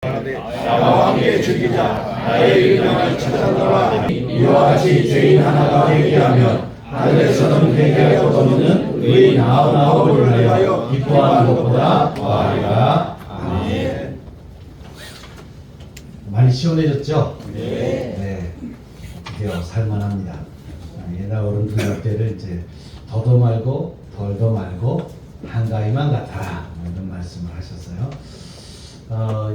나와 함께 즐기자. 나의 유명한 찾아노라. 이와 같이 죄인 하나가 회개하면 하늘에서는 회개할 것 없는 의인 99을 위하여 기뻐하는 것보다 더하리라. 아멘. 많이 시원해졌죠? 네. 드디어 살만합니다. 옛날 어른들 때를 이제 더도 말고 덜도 말고 한가위만 같아라 이런 말씀을 하셨어요.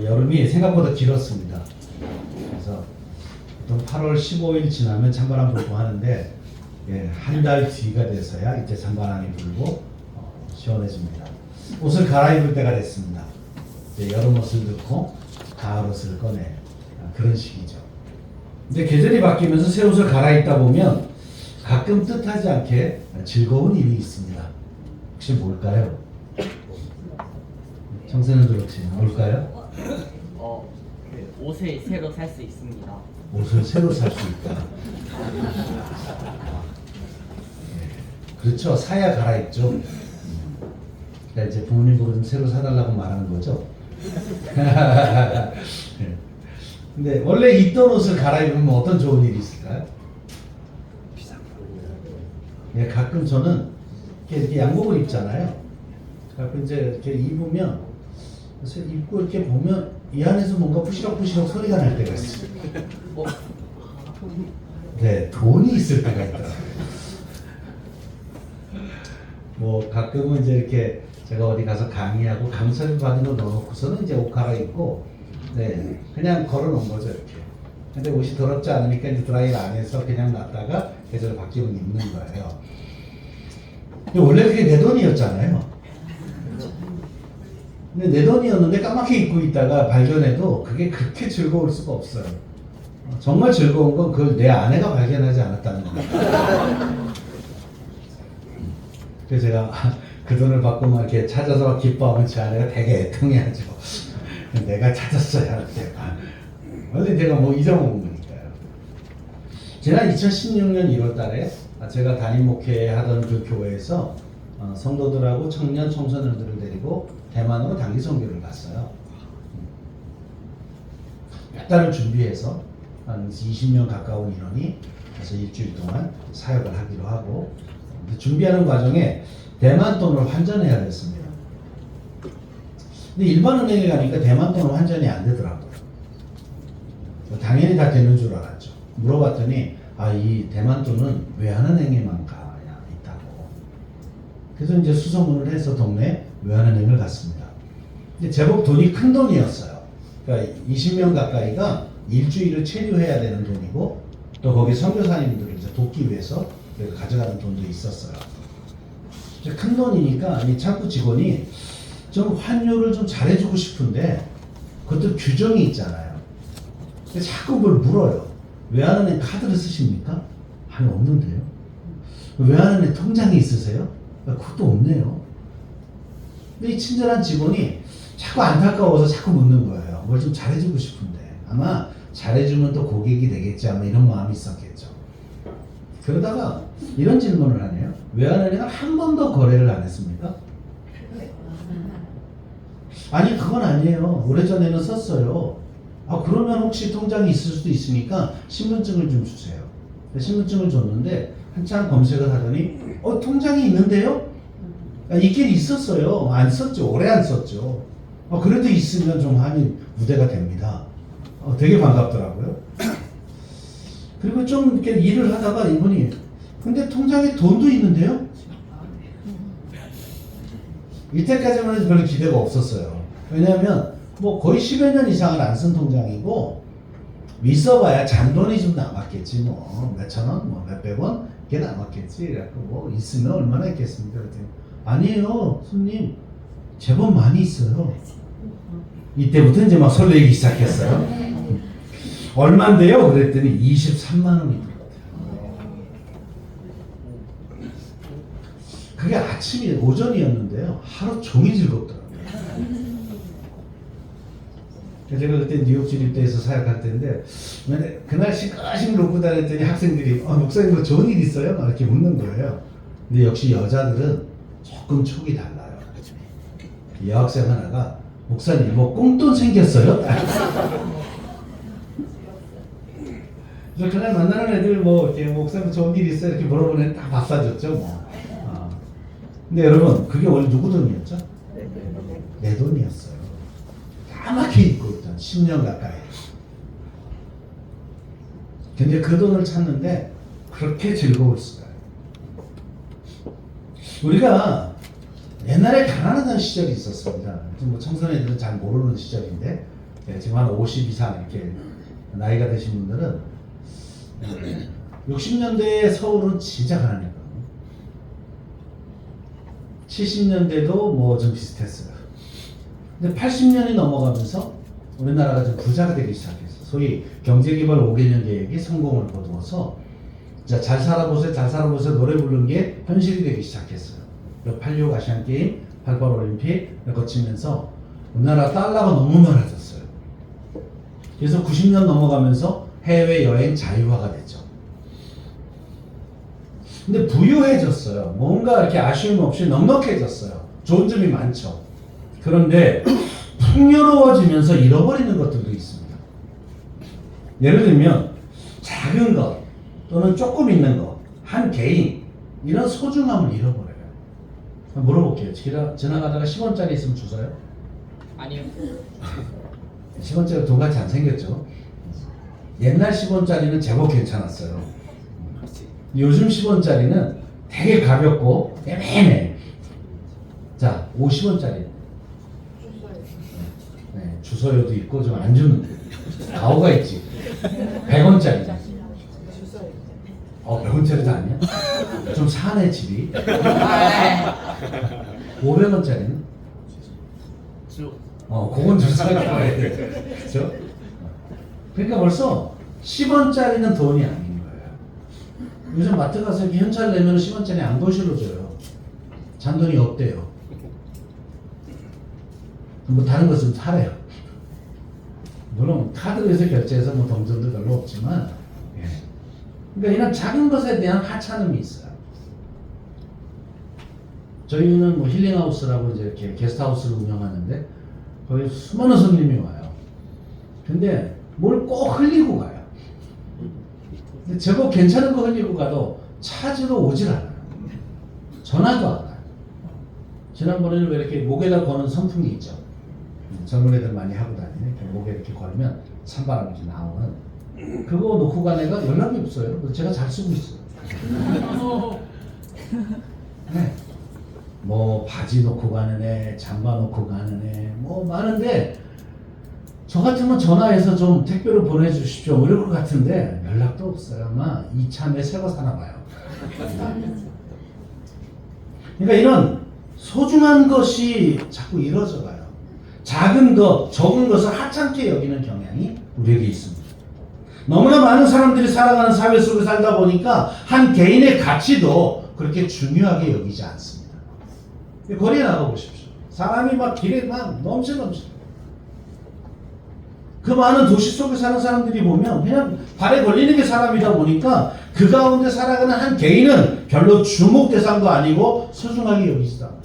여름이 생각보다 길었습니다. 그래서 보통 8월 15일 지나면 찬바람 불고 하는데 한 달 뒤가 돼서야 이제 찬바람이 불고 시원해집니다. 옷을 갈아입을 때가 됐습니다. 여름 옷을 넣고 가을 옷을 꺼내 그런 시기죠. 근데 계절이 바뀌면서 새 옷을 갈아입다 보면 가끔 뜻하지 않게 즐거운 일이 있습니다. 혹시 뭘까요? 청소년들 혹시 뭘까요? 옷을 새로 살 수 있습니다. 옷을 새로 살 수 있다. 그렇죠. 사야 갈아입죠. 그러니까 이제 부모님 보고 좀 새로 사달라고 말하는 거죠. 근데 원래 입던 옷을 갈아입으면 어떤 좋은 일이 있을까요? 가끔 저는 이렇게 양복을 입잖아요. 가끔 이제 이렇게 입으면 그래서 입고 이렇게 보면 이 안에서 뭔가 푸시럭푸시럭 소리가 날 때가 있어요. 네, 돈이 있을 때가 있더라고요. 뭐 가끔은 이제 이렇게 제가 어디 가서 강의하고 강사를 받은 거 넣어놓고서는 이제 옷 갈아입고 그냥 걸어놓은 거죠 이렇게. 근데 옷이 더럽지 않으니까 이제 드라이를 안 해서 그냥 놨다가 계절 바뀌면 입는 거예요. 근데 원래 그게 내 돈이었잖아요. 근데 내 돈이었는데 까맣게 입고 있다가 발견해도 그게 그렇게 즐거울 수가 없어요. 정말 즐거운 건 그걸 내 아내가 발견하지 않았다는 거예요. 그래서 제가 그 돈을 받고 막 이렇게 찾아서 기뻐하면 제 아내가 되게 애통해하죠. 내가 찾았어야 할 때가. 원래 제가 뭐 잊어먹은 거니까요. 지난 2016년 1월 달에 제가 담임 목회하던 그 교회에서 성도들하고 청년 청소년들을 데리고 대만으로 단기 선교를 갔어요. 몇 달을 준비해서 한 20명 가까운 인원이 그래서 일주일 동안 사역을 하기로 하고 준비하는 과정에 대만 돈을 환전해야 됐습니다. 근데 일반 은행에 가니까 대만 돈은 환전이 안 되더라고요. 당연히 다 되는 줄 알았죠. 물어봤더니 이 대만 돈은 외환은행에만 가야 있다고. 그래서 이제 수소문을 해서 동네 외환은행을 갔습니다. 근데 제법 돈이 큰 돈이었어요. 그러니까 20명 가까이가 일주일을 체류해야 되는 돈이고 또 거기 선교사님들을 이제 돕기 위해서 가져가는 돈도 있었어요. 큰 돈이니까 이 창구 직원이 좀 환율을 좀 잘해주고 싶은데 그것도 규정이 있잖아요. 근데 자꾸 그걸 물어요. 외환은행 카드를 쓰십니까? 아니 없는데요. 외환은행 통장이 있으세요? 그것도 없네요. 근데 이 친절한 직원이 자꾸 안타까워서 자꾸 묻는 거예요. 뭘 좀 잘해주고 싶은데 아마 잘해주면 또 고객이 되겠지 아마 이런 마음이 있었겠죠. 그러다가 이런 질문을 하네요. 외환은행은 한 번도 거래를 안 했습니까? 아니 그건 아니에요. 오래전에는 썼어요. 그러면 혹시 통장이 있을 수도 있으니까 신분증을 좀 주세요. 신분증을 줬는데 한참 검색을 하더니 통장이 있는데요? 있긴 있었어요. 안 썼죠. 오래 안 썼죠. 그래도 있으면 좀 한이 무대가 됩니다. 되게 반갑더라고요. 그리고 좀 이렇게 일을 하다가 이분이 근데 통장에 돈도 있는데요? 이때까지만 해도 별로 기대가 없었어요. 왜냐하면 뭐 거의 10여 년 이상을 안 쓴 통장이고 있어봐야 잔돈이 좀 남았겠지 뭐 몇천 원, 뭐 몇백 원 이게 남았겠지. 그래갖고 뭐 있으면 얼마나 있겠습니까? 그랬더니 아니에요 손님 제법 많이 있어요. 이때부터 이제 막 설레기 시작했어요. 얼마인데요? 그랬더니 23만 원이 들었대요. 그게 아침이 오전이었는데요. 하루 종일 즐겁더라고요. 제가 그때 뉴욕 진입대에서 사역할 때인데 그날 시끌시끌 놓고 다녔더니 학생들이 목사님 뭐 좋은 일 있어요? 막 이렇게 묻는 거예요. 근데 역시 여자들은 조금 촉이 달라요. 여학생 하나가 목사님 뭐 꽁돈 생겼어요? 그래서 그날 만나는 애들 뭐 이렇게 목사님 좋은 일 있어요? 이렇게 물어보는 애다 밥 사줬죠 뭐. 근데 여러분 그게 원래 누구 돈이었죠? 내 돈이었어요. 까맣게 잊고 있던 10년 가까이. 근데 그 돈을 찾는데 그렇게 즐거울 수가. 우리가 옛날에 가난하던 시절이 있었습니다. 뭐 청소년들은 잘 모르는 시절인데 지금 한 50 이상 이렇게 나이가 되신 분들은 60년대에 서울은 진짜 가난했거든요. 70년대도 뭐 좀 비슷했어요. 근데 80년이 넘어가면서 우리나라가 좀 부자가 되기 시작했어요. 소위 경제개발 5개년 계획이 성공을 거두어서 자, 잘 살아보세요, 잘 살아보세요 노래 부르는 게 현실이 되기 시작했어요. 86 아시안게임, 88 올림픽 거치면서 우리나라 달러가 너무 많아졌어요. 그래서 90년 넘어가면서 해외여행 자유화가 됐죠. 근데 부유해졌어요. 뭔가 이렇게 아쉬움 없이 넉넉해졌어요. 좋은 점이 많죠. 그런데 풍요로워지면서 잃어버리는 것들도 있습니다. 예를 들면 작은 것 또는 조금 있는 것, 한 개인 이런 소중함을 잃어버려요. 물어볼게요. 지나가다가 10원짜리 있으면 주세요? 아니요. 10원짜리 돈같이 안 생겼죠. 옛날 10원짜리는 제법 괜찮았어요. 요즘 10원짜리는 되게 가볍고 애매해. 자, 50원짜리. 네, 주소요도 있고 좀 안 주는 가오가 있지. 100원짜리. 100원짜리도 아니야? 좀 사네 집이. 500원짜리는? 그건 주소가 나와야 돼. 그죠? 그러니까 벌써 10원짜리는 돈이 아닌 거예요. 요즘 마트 가서 이렇게 현찰 내면 10원짜리 안 거실로 줘요. 잔돈이 없대요. 뭐 다른 것은 사래요. 물론 카드로 해서 결제해서 뭐 동전도 별로 없지만, 예. 그러니까 이런 작은 것에 대한 하찮음이 있어요. 저희는 뭐 힐링하우스라고 이제 이렇게 게스트하우스를 운영하는데 거기 수많은 손님이 와요. 근데 뭘 꼭 흘리고 가요. 근데 제법 괜찮은 거 흘리고 가도 찾으러 오질 않아요. 전화도 안 와요. 지난번에는 왜 이렇게 목에다 거는 선풍기 있죠. 젊은 애들 많이 하고 다니는 목에 이렇게 걸면 찬바람이 이렇게 나오는 그거 놓고 간 애가 연락이 없어요. 그래서 제가 잘 쓰고 있어요. 네. 뭐 바지 놓고 가는 애, 잠바 놓고 가는 애, 뭐 많은데 저 같으면 전화해서 좀 택배로 보내주십시오 뭐 이럴 것 같은데 연락도 없어요. 아마 이참에 새거 사나 봐요. 그러니까 이런 소중한 것이 자꾸 이루어져 가요. 작은 것, 적은 것을 하찮게 여기는 경향이 우리에게 있습니다. 너무나 많은 사람들이 살아가는 사회 속에 살다 보니까 한 개인의 가치도 그렇게 중요하게 여기지 않습니다. 거리에 나가보십시오. 사람이 막 길에 막 넘쳐. 그 많은 도시 속에 사는 사람들이 보면 그냥 발에 걸리는 게 사람이다 보니까 그 가운데 살아가는 한 개인은 별로 주목 대상도 아니고 소중하게 여기지도 않아요.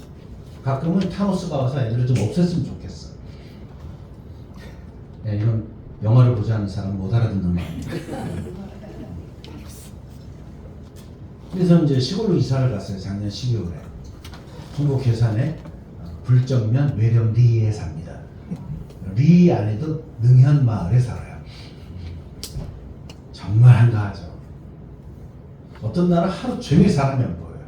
가끔은 타노스가 와서 애들을 좀 없앴으면 좋겠어. 네, 이건 영화를 보지 않는 사람은 못 알아듣는 말입니다. 그래서 이제 시골로 이사를 갔어요. 작년 12월에. 충북 괴산에 불정면 외령 리에 삽니다. 리 안에도 능현 마을에 살아요. 정말 한가하죠. 어떤 날은 하루 종일 사람이 안 보여요.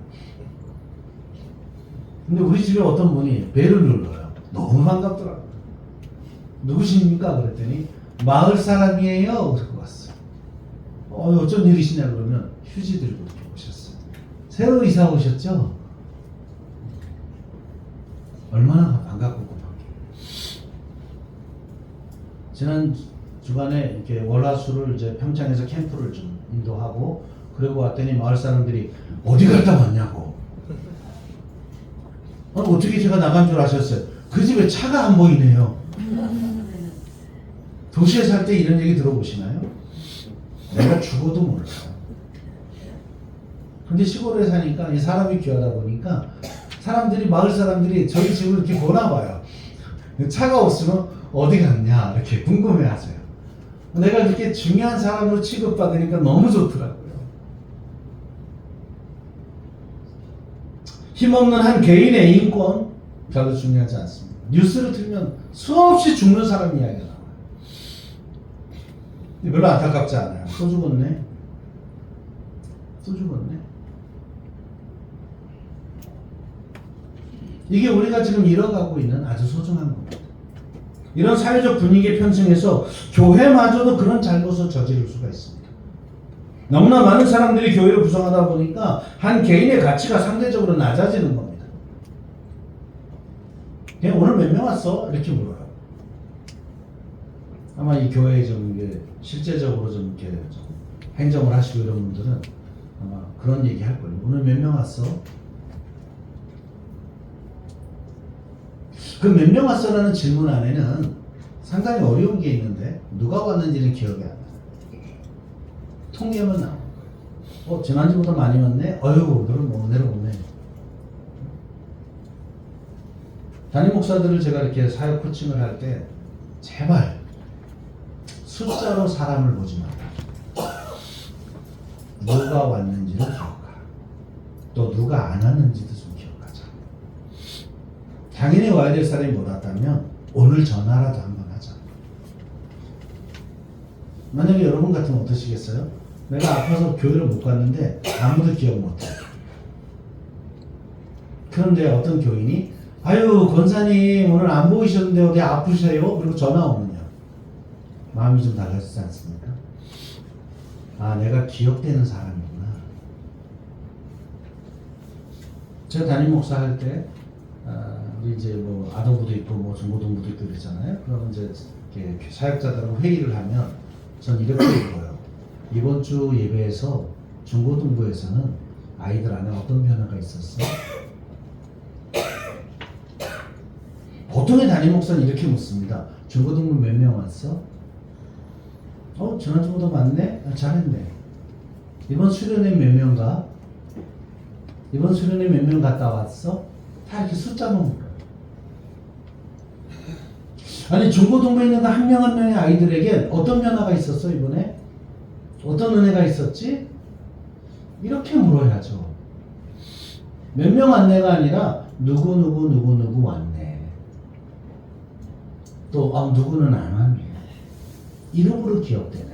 근데 우리 집에 어떤 분이 배를 눌러요. 너무 반갑더라고요. 누구십니까? 그랬더니 마을 사람이에요. 그러고 왔어요. 어쩐 일이시냐 그러면 휴지 들고 이렇게 오셨어요. 새로 이사 오셨죠? 얼마나 반갑고 고맙게. 지난 주간에 이렇게 월화수를 이제 평창에서 캠프를 좀 인도하고 그러고 왔더니 마을 사람들이 어디 갔다 왔냐고. 어떻게 제가 나간 줄 아셨어요? 그 집에 차가 안 보이네요. 도시에 살 때 이런 얘기 들어보시나요? 내가 죽어도 몰라요. 근데 시골에 사니까 이 사람이 귀하다 보니까 사람들이 마을 사람들이 저희 집을 이렇게 보나 봐요. 차가 없으면 어디 갔냐 이렇게 궁금해하세요. 내가 그렇게 중요한 사람으로 취급받으니까 너무 좋더라고요. 힘없는 한 개인의 인권 별로 중요하지 않습니다. 뉴스를 틀면 수없이 죽는 사람 이야기가 나와요. 별로 안타깝지 않아요. 또 죽었네. 또 죽었네. 이게 우리가 지금 잃어가고 있는 아주 소중한 겁니다. 이런 사회적 분위기에 편승해서 교회마저도 그런 잘못을 저지를 수가 있습니다. 너무나 많은 사람들이 교회를 구성하다 보니까 한 개인의 가치가 상대적으로 낮아지는 겁니다. 그냥 오늘 몇 명 왔어? 이렇게 물어요. 아마 이 교회에 좀 이게 실제적으로 좀 이렇게 좀 행정을 하시고 이런 분들은 아마 그런 얘기 할 거예요. 오늘 몇 명 왔어? 그 몇 명 왔어라는 질문 안에는 상당히 어려운 게 있는데 누가 왔는지는 기억이 안 나요. 통계만 나오는 거예요. 지난주보다 많이 왔네? 어휴, 그럼 뭐 내려오네. 담임 목사들을 제가 이렇게 사역 코칭을 할 때 제발 숫자로 사람을 보지 마라. 누가 왔는지를 기억하라. 또 누가 안 왔는지도 좀 기억하자. 당연히 와야 될 사람이 못 왔다면 오늘 전화라도 한번 하자. 만약에 여러분 같으면 어떠시겠어요? 내가 아파서 교회를 못 갔는데 아무도 기억 못해. 그런데 어떤 교인이 아유 권사님 오늘 안 보이셨는데 어디 아프세요? 그리고 전화 오면요. 마음이 좀 달라지지 않습니까? 아 내가 기억되는 사람이구나. 제가 담임 목사 할 때 우리 이제 뭐 아동부도 있고 뭐 중고등부도 있고 그랬잖아요. 그러면 이제 이렇게 사역자들하고 회의를 하면 전 이렇게 읽어요. 이번 주 예배에서 중고등부에서는 아이들 안에 어떤 변화가 있었어? 보통의 담임 목사는 이렇게 묻습니다. 중고등부 몇 명 왔어? 지난주보다 많네? 잘했네. 이번 수련회 몇 명 가? 이번 수련회 몇 명 갔다 왔어? 다 이렇게 숫자만 물어요. 아니 중고등부에 있는 한 명 한 명의 아이들에게 어떤 변화가 있었어 이번에? 어떤 은혜가 있었지? 이렇게 물어야죠. 몇 명 왔네가 아니라 누구 왔네. 또 누구는 안 왔네. 이름으로 기억되네.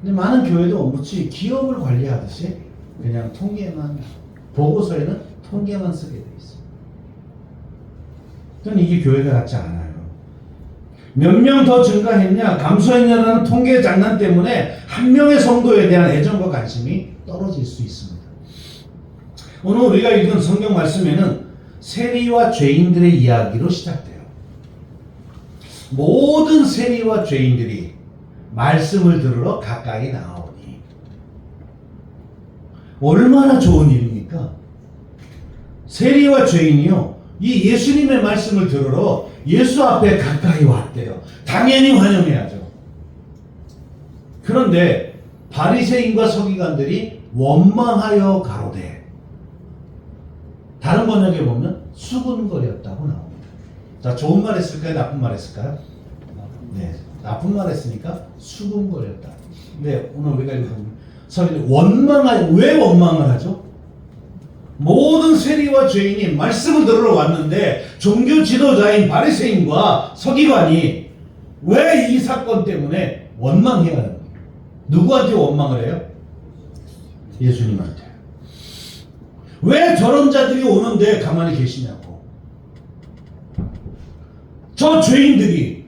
근데 많은 교회도 마치 기업을 관리하듯이 그냥 통계만 보고서에는 통계만 쓰게 돼 있어요. 저는 이게 교회가 같지 않아요. 몇 명 더 증가했냐 감소했냐라는 통계 장난 때문에 한 명의 성도에 대한 애정과 관심이 떨어질 수 있습니다. 오늘 우리가 읽은 성경 말씀에는 세리와 죄인들의 이야기로 시작돼요. 모든 세리와 죄인들이 말씀을 들으러 가까이 나오니 얼마나 좋은 일입니까? 세리와 죄인이요 이 예수님의 말씀을 들으러 예수 앞에 가까이 왔대요. 당연히 환영해야죠. 그런데 바리새인과 서기관들이 원망하여 가로되 다른 번역에 보면 수군거렸다고 나옵니다. 자, 좋은 말 했을까요? 나쁜 말 했을까요? 네, 나쁜 말 했으니까 수군거렸다. 근데 오늘 우리가 읽은 서기관들이 원망하여 왜 원망을 하죠? 모든 세리와 죄인이 말씀을 들으러 왔는데 종교 지도자인 바리새인과 서기관이 왜 이 사건 때문에 원망해야 하는 거예요? 누구한테 원망을 해요? 예수님한테. 왜 저런 자들이 오는데 가만히 계시냐고. 저 죄인들이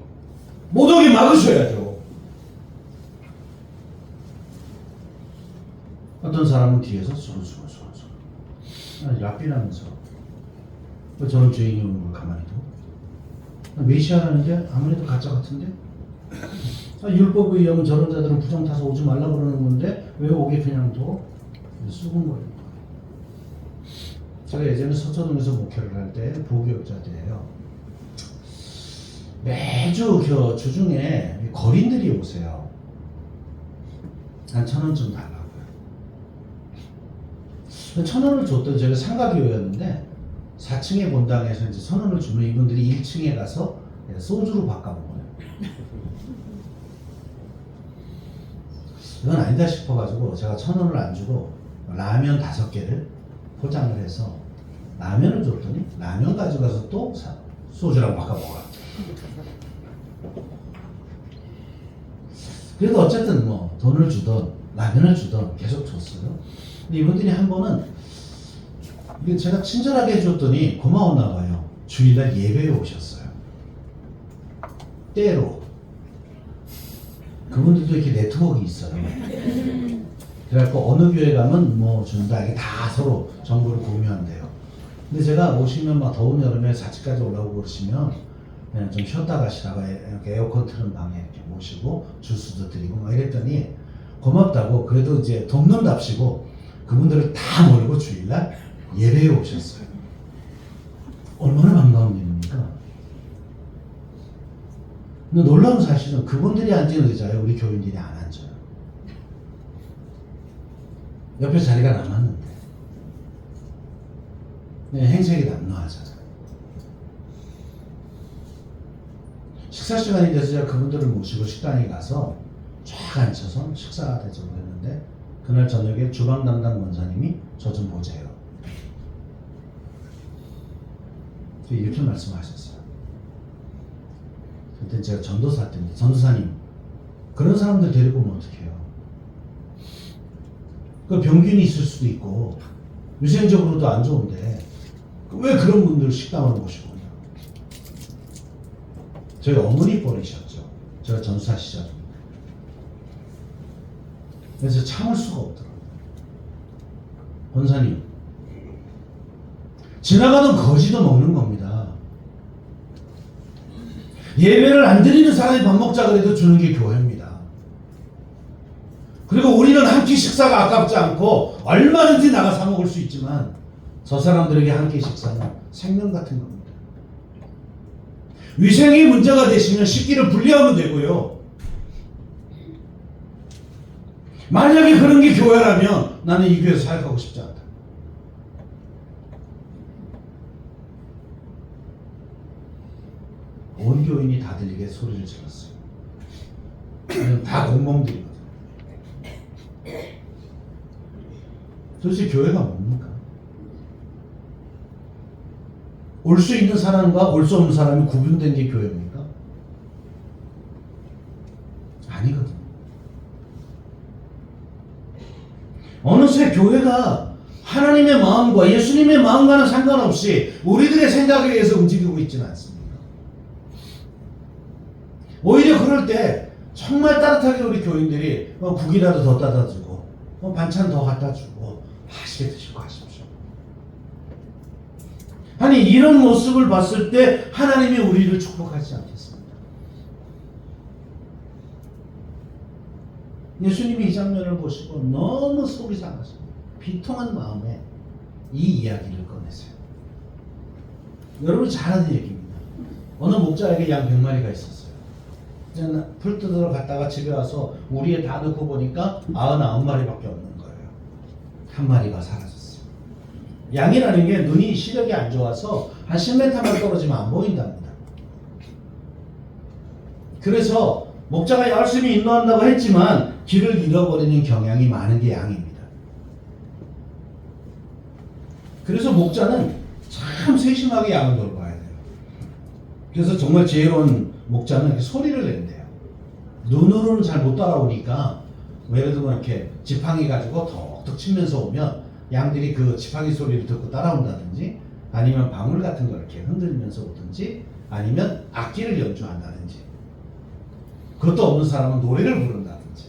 못 오게 막으셔야죠. 어떤 사람은 뒤에서 소리소리 야삐라면서 왜 저런 죄인이 오는 걸 가만히 둬? 메시아라는데 아무래도 가짜 같은데? 율법에 의하면 저런 자들은 부정 타서 오지 말라고 그러는 건데 왜 오게 그냥 둬? 수군거리는 거예요. 제가 예전에 서초동에서 목회를 할 때 부교육자들이에요. 매주 주중에 거린들이 오세요. 한 1,000원쯤 달라고요. 1,000원을 줬더니 제가 상가교회였는데 4층의 본당에서 이제 선언을 주면 이분들이 1층에 가서 소주로 바꿔먹어요. 이건 아니다 싶어가지고 제가 1,000원을 안 주고 라면 5개를 포장을 해서 라면을 줬더니 라면 가져가서 또 소주랑 바꿔먹어요. 그래도 어쨌든 뭐 돈을 주던 라면을 주던 계속 줬어요. 근데 이분들이 한 번은 이게 제가 친절하게 해줬더니 고마웠나 봐요. 주일날 예배에 오셨어요. 때로. 그분들도 이렇게 네트워크가 있어요. 그래갖고 어느 교회 가면 뭐 준다. 이게 다 서로 정보를 공유한대요. 근데 제가 오시면 막 더운 여름에 4층까지 올라오고 그러시면 그냥 좀 쉬었다 가시다가 이렇게 에어컨 틀은 방에 이렇게 모시고 주스도 드리고 막 이랬더니 고맙다고 그래도 이제 돕는답시고 그분들을 다 모르고 주일날 예배에 오셨어요. 얼마나 반가운 일입니까? 근데 놀라운 사실은 그분들이 앉은 의자에 우리 교인들이 안 앉아요. 옆에 자리가 남았는데 행색이 남루하잖아요. 식사 시간이 돼서 제가 그분들을 모시고 식당에 가서 쫙 앉혀서 식사 대접을 했는데 그날 저녁에 주방 담당 원사님이 저 좀 보세요. 이렇게 말씀하셨어요. 그때 제가 전도사 때인데 전도사님 그런 사람들 데리고 오면 어떡해요? 그 병균이 있을 수도 있고 위생적으로도 안 좋은데 왜 그런 분들 식당으로 모시고 오냐? 저희 어머니 버리셨죠. 제가 전도사 시절. 그래서 참을 수가 없더라고요. 권사님 지나가던 거지도 먹는 겁니다. 예배를 안 드리는 사람이 밥 먹자 그래도 주는 게 교회입니다. 그리고 우리는 한 끼 식사가 아깝지 않고 얼마든지 나가 사 먹을 수 있지만 저 사람들에게 한 끼 식사는 생명 같은 겁니다. 위생이 문제가 되시면 식기를 분리하면 되고요. 만약에 그런 게 교회라면 나는 이 교회에서 사역하고 싶지 않다. 온 교인이 다들 이게 소리를 질렀어요. 다 공범들이거든. 도대체 교회가 뭡니까? 올 수 있는 사람과 올 수 없는 사람이 구분된 게 교회입니까? 아니거든. 어느새 교회가 하나님의 마음과 예수님의 마음과는 상관없이 우리들의 생각에 의해서 움직이고 있지는 않습니다. 오히려 그럴 때 정말 따뜻하게 우리 교인들이 국이라도 더 따다 주고 반찬 더 갖다 주고 맛있게 드시고 가십시오. 아니 이런 모습을 봤을 때 하나님이 우리를 축복하지 않겠습니다. 예수님이 이 장면을 보시고 너무 속이 상하시고 비통한 마음에 이 이야기를 꺼내세요. 여러분 잘 아는 얘기입니다. 어느 목자에게 양 100마리가 있었어요. 풀 뜯으러 갔다가 집에 와서 우리에 다 넣고 보니까 99마리밖에 없는 거예요. 한 마리가 사라졌어요. 양이라는 게 눈이 시력이 안 좋아서 한 10m만 떨어지면 안 보인답니다. 그래서 목자가 열심히 인도한다고 했지만 길을 잃어버리는 경향이 많은 게 양입니다. 그래서 목자는 참 세심하게 양을 돌봐야 돼요. 그래서 정말 지혜로운 목자는 이렇게 소리를 낸대요. 눈으로는 잘 못 따라오니까 예를 들면 이렇게 지팡이 가지고 톡톡 치면서 오면 양들이 그 지팡이 소리를 듣고 따라온다든지 아니면 방울 같은 걸 이렇게 흔들면서 오든지 아니면 악기를 연주한다든지 그것도 없는 사람은 노래를 부른다든지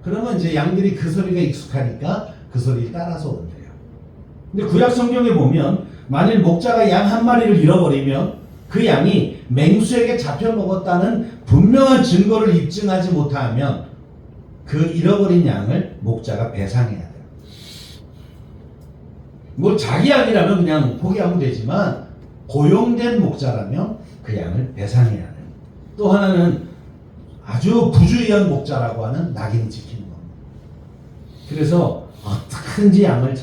그러면 이제 양들이 그 소리가 익숙하니까 그 소리를 따라서 온대요. 근데 구약 성경에 보면 만일 목자가 양 한 마리를 잃어버리면 그 양이 맹수에게 잡혀 먹었다는 분명한 증거를 입증하지 못하면 그 잃어버린 양을 목자가 배상해야 돼요. 뭐 자기 양이라면 그냥 포기하면 되지만 고용된 목자라면 그 양을 배상해야 돼요. 또 하나는 아주 부주의한 목자라고 하는 낙인을 지키는 겁니다. 그래서 어떻게든지 양을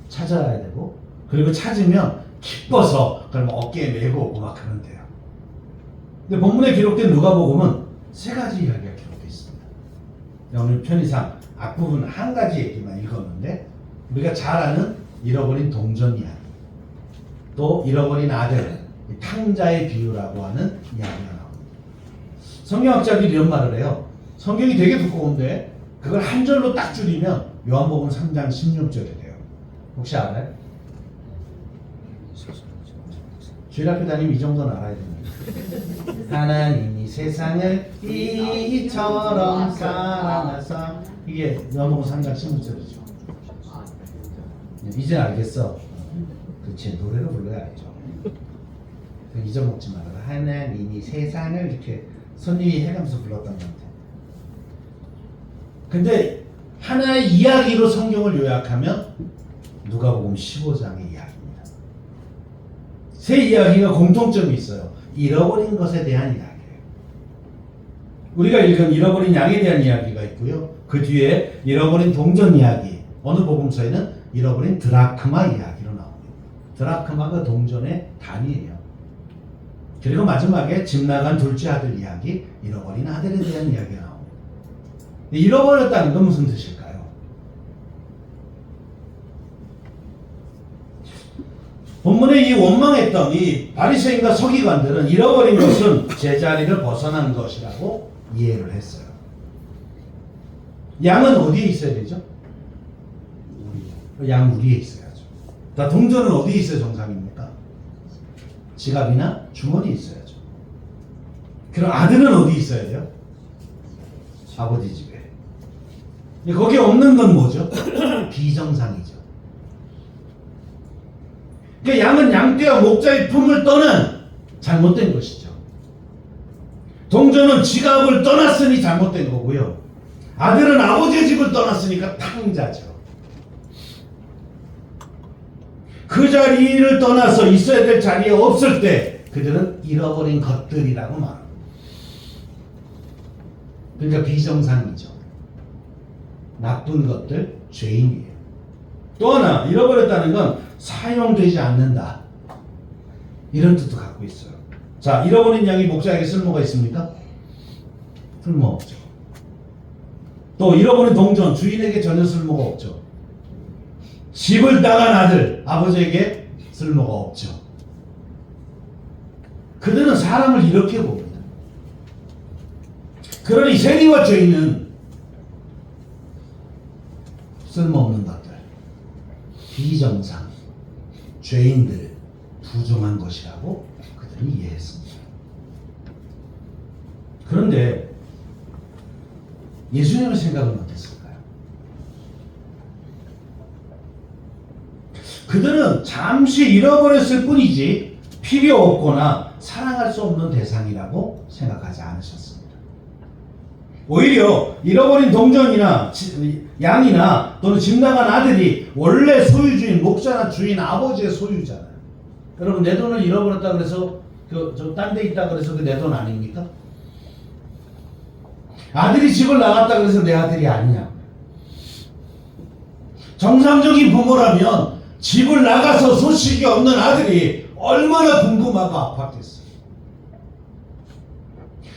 찾아야 되고 그리고 찾으면 기뻐서 그럼 어깨에 메고 오고 막 그런데요. 근데 본문에 기록된 누가복음은 세 가지 이야기가 기록되어 있습니다. 오늘 편의상 앞부분 한 가지 얘기만 읽었는데 우리가 잘 아는 잃어버린 동전 이야기, 또 잃어버린 아들, 탕자의 비유라고 하는 이야기가 나옵니다. 성경학자들이 이런 말을 해요. 성경이 되게 두꺼운데 그걸 한 절로 딱 줄이면 요한복음 3장 16절이 돼요. 혹시 알아요? 주일학교 다니면 이 정도는 알아야 됩니다. 하나님이 세상을 이처럼 사랑하사, 이게 요한복음 3장 16절이죠. 이제 알겠어. 그치, 노래로 불러야 알죠. 잊어먹지 말아라. 하나님이 세상을 이렇게 손님이 해가면서 불렀던 것 같아요. 근데 하나의 이야기로 성경을 요약하면 누가복음 15장의 이야기입니다. 세 이야기가 공통점이 있어요. 잃어버린 것에 대한 이야기예요. 우리가 읽은 잃어버린 양에 대한 이야기가 있고요. 그 뒤에 잃어버린 동전 이야기, 어느 복음서에는 잃어버린 드라크마 이야기로 나옵니다. 드라크마가 동전의 단위예요. 그리고 마지막에 집 나간 둘째 아들 이야기, 잃어버린 아들에 대한 이야기가 나옵니다. 잃어버렸다는 건 무슨 뜻일까요? 본문에 이 원망했던 이 바리새인과 서기관들은 잃어버린 것은 제자리를 벗어난 것이라고 이해를 했어요. 양은 어디에 있어야 되죠? 양 우리에 있어야죠. 다 동전은 어디에 있어야 정상입니까? 지갑이나 주머니에 있어야죠. 그럼 아들은 어디 있어야 돼요? 아버지 집에. 거기에 없는 건 뭐죠? 비정상이죠. 그러니까 양은 양떼와 목자의 품을 떠난 잘못된 것이죠. 동전은 지갑을 떠났으니 잘못된 거고요. 아들은 아버지의 집을 떠났으니까 탕자죠. 그 자리를 떠나서 있어야 될 자리에 없을 때 그들은 잃어버린 것들이라고 말합니다. 그러니까 비정상이죠. 나쁜 것들, 죄인이에요. 또 하나, 잃어버렸다는 건 사용되지 않는다, 이런 뜻도 갖고 있어요. 자, 잃어버린 양이 목자에게 쓸모가 있습니까? 쓸모없죠. 또 잃어버린 동전, 주인에게 전혀 쓸모가 없죠. 집을 나간 아들, 아버지에게 쓸모가 없죠. 그들은 사람을 이렇게 봅니다. 그러니 세리와 죄인은 쓸모없는 것들, 비정상, 죄인들, 부정한 것이라고 그들은 이해했습니다. 그런데 예수님의 생각은 어땠을까요? 그들은 잠시 잃어버렸을 뿐이지 필요 없거나 사랑할 수 없는 대상이라고 생각하지 않으셨습니다. 오히려 잃어버린 동전이나 양이나 또는 집 나간 아들이 원래 소유주인, 목자나 주인, 아버지의 소유잖아요. 여러분, 내 돈을 잃어버렸다 그래서 딴 데 있다 그래서 그 내 돈 아닙니까? 아들이 집을 나갔다 그래서 내 아들이 아니냐. 정상적인 부모라면 집을 나가서 소식이 없는 아들이 얼마나 궁금하고 아팠겠어요.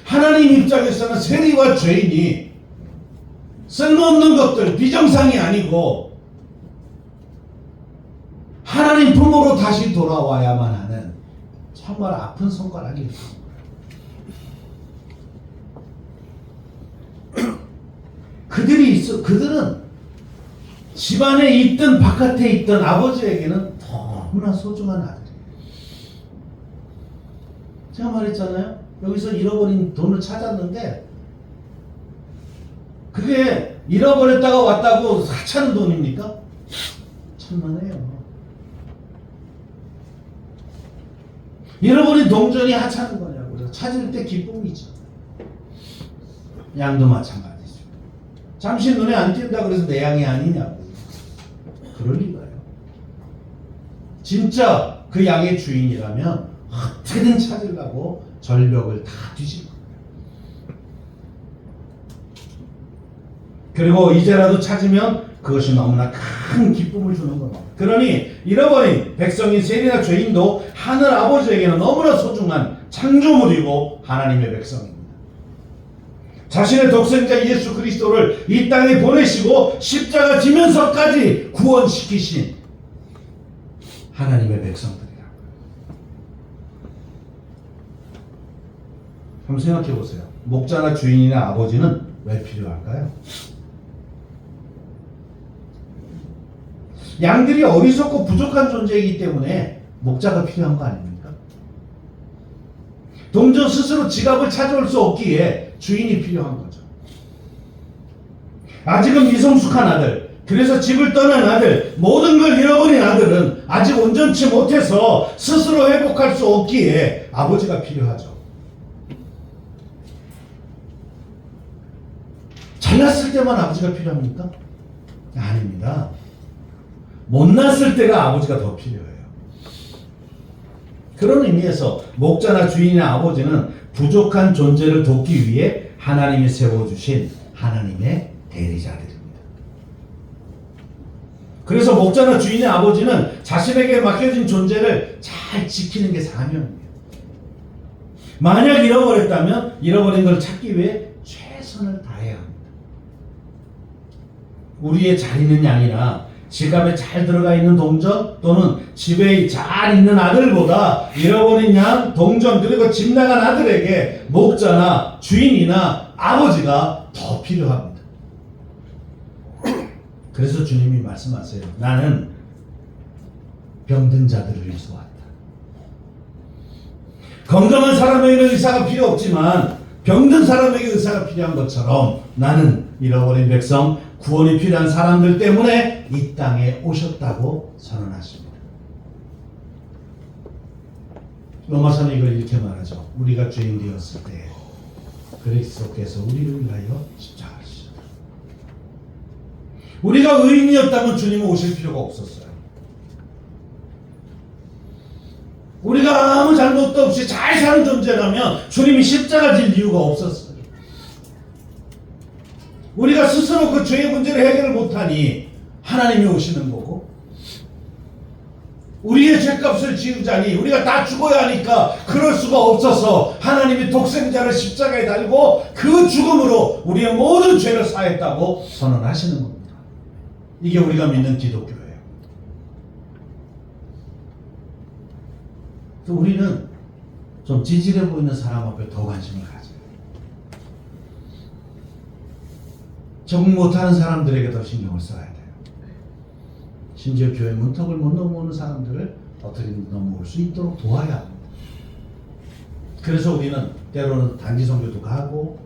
하나님 입장에서는 세리와 죄인이 쓸모없는 것들, 비정상이 아니고 하나님 품으로 다시 돌아와야만 하는 정말 아픈 손가락이 있습니다. 그들은 집안에 있든 바깥에 있든 아버지에게는 너무나 소중한 아들이에요. 제가 말했잖아요. 여기서 잃어버린 돈을 찾았는데 그게 잃어버렸다가 왔다고 하찮은 돈입니까? 천만에요. 잃어버린 동전이 하찮은 거냐고요. 찾을 때 기쁨이죠. 양도 마찬가지죠. 잠시 눈에 안 띈다 그래서 내 양이 아니냐고. 그럴 리가요. 진짜 그 양의 주인이라면 어떻게든 찾으려고 절벽을 다 뒤질 겁니다. 그리고 이제라도 찾으면 그것이 너무나 큰 기쁨을 주는 겁니다. 그러니 잃어버린 백성인 세리나 죄인도 하늘 아버지에게는 너무나 소중한 창조물이고 하나님의 백성입니다. 자신의 독생자 예수 그리스도를 이 땅에 보내시고 십자가 지면서까지 구원시키신 하나님의 백성들이라고요. 한번 생각해 보세요. 목자나 주인이나 아버지는 왜 필요할까요? 양들이 어리석고 부족한 존재이기 때문에 목자가 필요한 거 아닙니까? 동전 스스로 지갑을 찾아올 수 없기에 주인이 필요한 거죠. 아직은 미성숙한 아들, 그래서 집을 떠난 아들, 모든 걸 잃어버린 아들은 아직 온전치 못해서 스스로 회복할 수 없기에 아버지가 필요하죠. 잘났을 때만 아버지가 필요합니까? 아닙니다. 못났을 때가 아버지가 더 필요해요. 그런 의미에서 목자나 주인이나 아버지는 부족한 존재를 돕기 위해 하나님이 세워주신 하나님의 대리자들입니다. 그래서 목자나 주인의 아버지는 자신에게 맡겨진 존재를 잘 지키는 게 사명입니다. 만약 잃어버렸다면 잃어버린 걸 찾기 위해 최선을 다해야 합니다. 우리의 잘 있는 양이나 지갑에 잘 들어가 있는 동전 또는 집에 잘 있는 아들보다 잃어버린 양, 동전 그리고 집 나간 아들에게 목자나 주인이나 아버지가 더 필요합니다. 그래서 주님이 말씀하세요. 나는 병든 자들을 위해서 왔다. 건강한 사람에게는 의사가 필요 없지만 병든 사람에게 의사가 필요한 것처럼 나는 잃어버린 백성, 구원이 필요한 사람들 때문에 이 땅에 오셨다고 선언하십니다. 로마서는 이걸 이렇게 말하죠. 우리가 죄인 되었을 때 그리스도께서 우리를 위하여 십자가를 지셨다. 우리가 의인이었다면 주님은 오실 필요가 없었어요. 우리가 아무 잘못도 없이 잘 사는 존재라면 주님이 십자가 질 이유가 없었어요. 우리가 스스로 그 죄의 문제를 해결을 못하니 하나님이 오시는 거고, 우리의 죄값을 지우자니 우리가 다 죽어야 하니까 그럴 수가 없어서 하나님이 독생자를 십자가에 달고 그 죽음으로 우리의 모든 죄를 사했다고 선언하시는 겁니다. 이게 우리가 믿는 기독교예요. 또 우리는 좀 지질해 보이는 사람 앞에 더 관심을 가져요. 적응 못하는 사람들에게 더 신경을 써야 돼요. 심지어 교회 문턱을 못 넘어오는 사람들을 어떻게든 넘어올 수 있도록 도와야 합니다. 그래서 우리는 때로는 단기 선교도 가고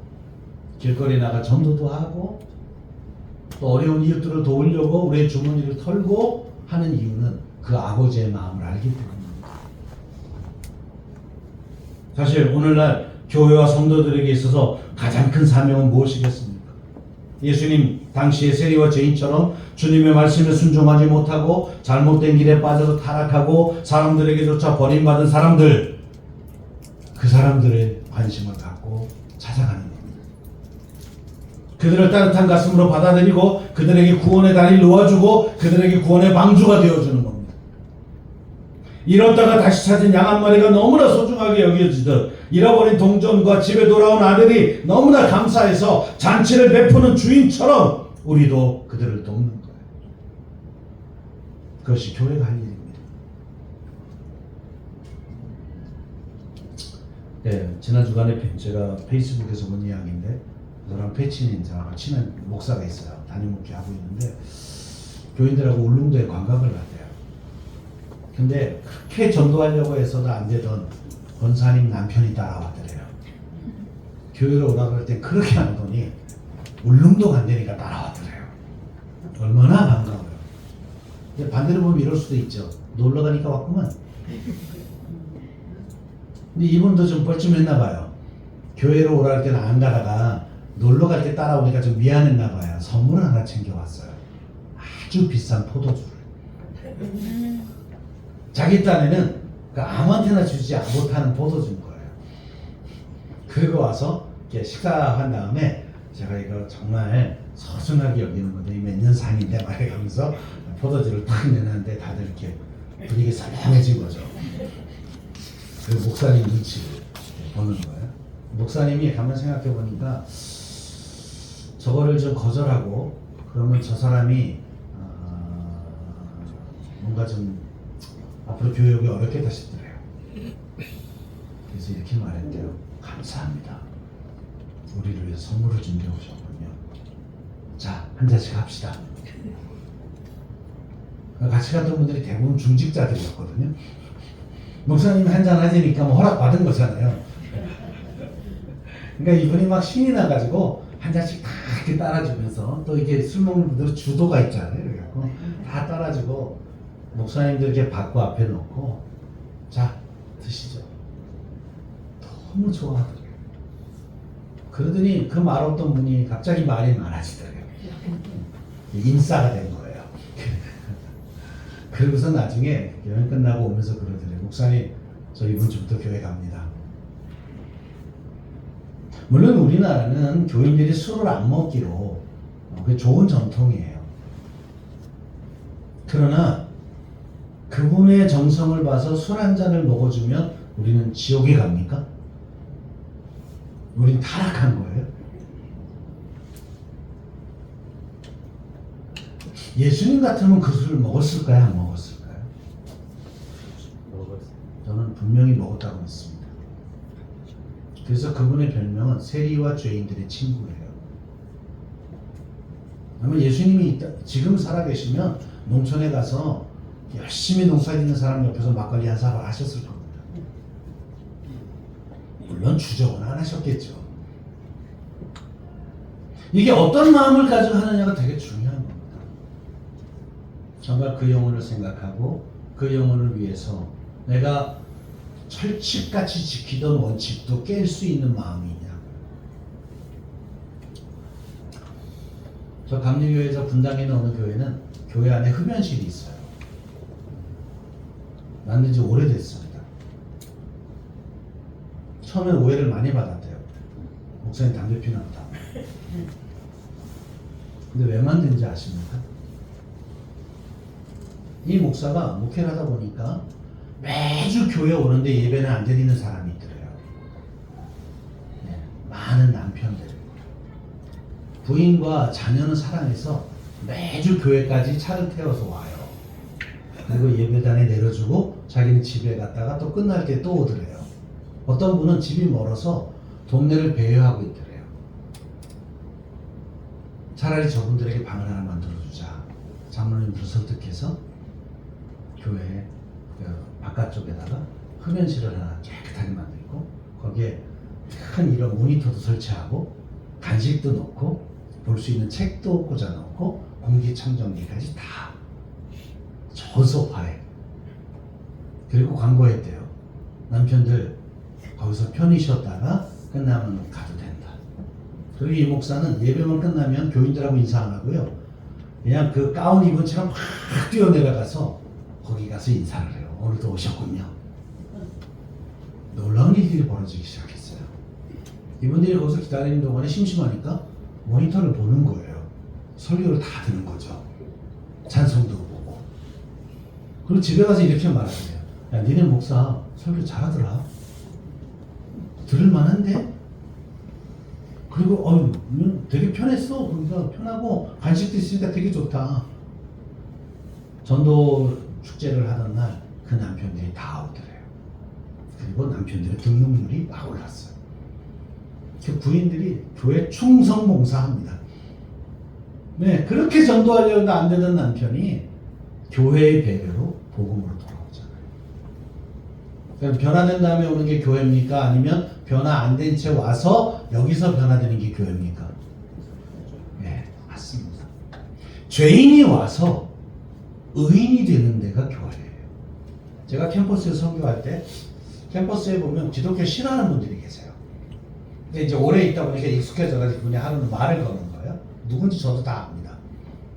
길거리 나가 전도도 하고 또 어려운 이웃들을 도우려고 우리의 주머니를 털고 하는 이유는 그 아버지의 마음을 알기 때문입니다. 사실 오늘날 교회와 성도들에게 있어서 가장 큰 사명은 무엇이겠습니까? 예수님 당시의 세리와 죄인처럼 주님의 말씀에 순종하지 못하고 잘못된 길에 빠져서 타락하고 사람들에게조차 버림받은 사람들, 그 사람들의 관심을 갖고 찾아가는 겁니다. 그들을 따뜻한 가슴으로 받아들이고 그들에게 구원의 다리를 놓아주고 그들에게 구원의 방주가 되어주는 겁니다. 잃었다가 다시 찾은 양 한 마리가 너무나 소중하게 여겨지듯 잃어버린 동전과 집에 돌아온 아들이 너무나 감사해서 잔치를 베푸는 주인처럼 우리도 그들을 돕는 거예요. 그것이 교회가 할 일입니다. 네, 지난 주간에 제가 페이스북에서 본 이야기인데 저랑 패치닌 저하고 친한 목사가 있어요. 담임 목회하고 있는데 교인들하고 울릉도에 관광을 갔대요. 근데 그렇게 전도하려고 해서도 안 되던 권사님 남편이 따라왔더래요. 교회로 오라 그럴 땐 그렇게 안 오더니 울릉도 간다니까 따라왔더래요. 얼마나 반가워요. 근데 반대로 보면 이럴 수도 있죠. 놀러 가니까 왔구만. 근데 이분도 좀 뻘쭘했나 봐요. 교회로 오라 할 때는 안 가다가 놀러 갈 때 따라오니까 좀 미안했나 봐요. 선물 하나 챙겨왔어요. 아주 비싼 포도주를. 자기 딴에는 아무한테나 주지 못하는 포도주인 거예요. 그리고 와서 이렇게 식사한 다음에 제가 이거 정말 소중하게 여기는 건데 몇 년 산인데 말해가면서 포도주를 탁 내놨는데 다들 이렇게 분위기 살랑해진 거죠. 그 목사님 눈치를 보는 거예요. 목사님이 가만 생각해 보니까 저거를 좀 거절하고 그러면 저 사람이 뭔가 좀 앞으로 교육이 어렵겠다 싶더래요. 그래서 이렇게 말했대요. 감사합니다. 우리를 위해 선물을 준비해 오셨군요. 자, 한 잔씩 합시다. 같이 갔던 분들이 대부분 중직자들이었거든요. 목사님이 한 잔 하시니까 뭐 허락 받은 거잖아요. 그러니까 이분이 막 신이 나가지고 한 잔씩 다 이렇게 따라주면서 또 이게 술 먹는 분들은 주도가 있잖아요. 그래갖고 다 따라주고 목사님들 이렇게 받고 앞에 놓고 자 드시죠. 너무 좋아하더라고요. 그러더니 그 말 없던 분이 갑자기 말이 많아지더래요. 인싸가 된 거예요. 그러고서 나중에 여행 끝나고 오면서 그러더래요. 목사님 저 이번 주부터 교회 갑니다. 물론 우리나라는 교인들이 술을 안 먹기로 그게 좋은 전통이에요. 그러나 그분의 정성을 봐서 술 한 잔을 먹어주면 우리는 지옥에 갑니까? 우린 타락한 거예요. 예수님 같으면 그 술을 먹었을까요? 안 먹었을까요? 저는 분명히 먹었다고 믿습니다. 그래서 그분의 별명은 세리와 죄인들의 친구예요. 아마 예수님이 지금 살아계시면 농촌에 가서 열심히 농사짓는 사람 옆에서 막걸리 한 사발 하셨을 겁니다. 물론 주정은 안 하셨겠죠. 이게 어떤 마음을 가지고 하느냐가 되게 중요한 겁니다. 정말 그 영혼을 생각하고 그 영혼을 위해서 내가 철칙같이 지키던 원칙도 깰 수 있는 마음이냐. 저 감리교회에서 분당에 있는 어느 교회는 교회 안에 흡연실이 있어요. 만든 지 오래됐습니다. 처음엔 오해를 많이 받았대요. 목사님 담배 피나 보다. 근데 왜 만든지 아십니까? 이 목사가 목회를 하다 보니까 매주 교회 오는데 예배는 안 드리는 사람이 있더래요. 네, 많은 남편들. 부인과 자녀는 사랑해서 매주 교회까지 차를 태워서 와요. 그리고 예배단에 내려주고 자기는 집에 갔다가 또 끝날 때 또 오더래요. 어떤 분은 집이 멀어서 동네를 배회하고 있더래요. 차라리 저분들에게 방을 하나 만들어주자. 장로님들 설득해서 교회 바깥쪽에다가 흡연실을 하나 깨끗하게 만들고 거기에 큰 이런 모니터도 설치하고 간식도 넣고 볼 수 있는 책도 꽂아 넣고 공기청정기까지 다 저소파에. 그리고 광고했대요. 남편들 거기서 편히 쉬었다가 끝나면 가도 된다. 그리고 이 목사는 예배만 끝나면 교인들하고 인사 안 하고요. 그냥 그 가운 입은 채로 막 뛰어내려가서 거기 가서 인사를 해요. 오늘도 오셨군요. 놀라운 일들이 벌어지기 시작했어요. 이분들이 거기서 기다리는 동안에 심심하니까 모니터를 보는 거예요. 설교를 다 듣는 거죠. 찬송도 보고. 그리고 집에 가서 이렇게 말하세요. 야, 니네 목사 설교 잘하더라. 들을만한데? 그리고 되게 편했어. 그러니까 편하고 간식도 있으니까 되게 좋다. 전도 축제를 하던 날 그 남편들이 다 오더래요. 그리고 남편들의 등록률이 막 올랐어요. 그 부인들이 교회 충성 봉사합니다. 네, 그렇게 전도하려고 안 되던 남편이 교회의 배려로 복음으로 돌아오잖아요. 그럼 변화된 다음에 오는 게 교회입니까? 아니면 변화 안 된 채 와서 여기서 변화되는 게 교회입니까? 네, 맞습니다. 죄인이 와서 의인이 되는 데가 교회예요. 제가 캠퍼스에서 선교할 때 캠퍼스에 보면 기독교 싫어하는 분들이 계세요. 근데 이제 오래 있다 보니까 익숙해져가지고 그분이 하는 말을 거는 거예요. 누군지 저도 다 압니다.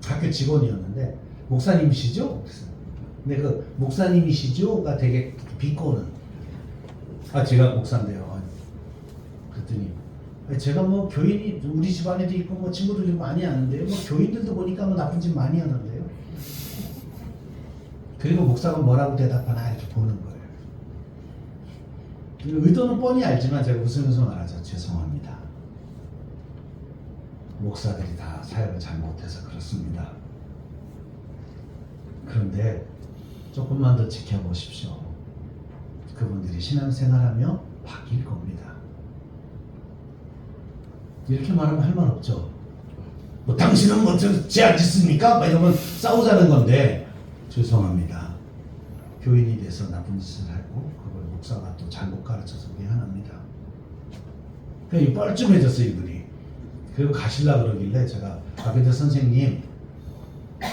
학교 직원이었는데 목사님이시죠? 근데 그 목사님이시죠가 되게 비꼬는. 제가 목사인데요. 그랬더니 제가 뭐 교인이 우리 집안에도 있고 뭐 친구들 좀 많이 아는데요. 뭐 교인들도 보니까 뭐 나쁜 짓 많이 하는데요. 그리고 목사가 뭐라고 대답하나 이렇게 보는 거예요. 의도는 뻔히 알지만 제가 웃으면서 말하죠. 죄송합니다. 목사들이 다 사역을 잘못해서 그렇습니다. 그런데 조금만 더 지켜보십시오. 그분들이 신앙생활하며 바뀔 겁니다. 이렇게 말하면 할 말 없죠. 뭐 당신은 뭐 죄안 짓습니까? 이러면 싸우자는 건데 죄송합니다. 교인이 돼서 나쁜 짓을 하고 그걸 목사가 또 잘못 가르쳐서 미안합니다. 그냥 뻘쭘해졌어요 이분이. 그리고 가실라 그러길래 제가 박근태 선생님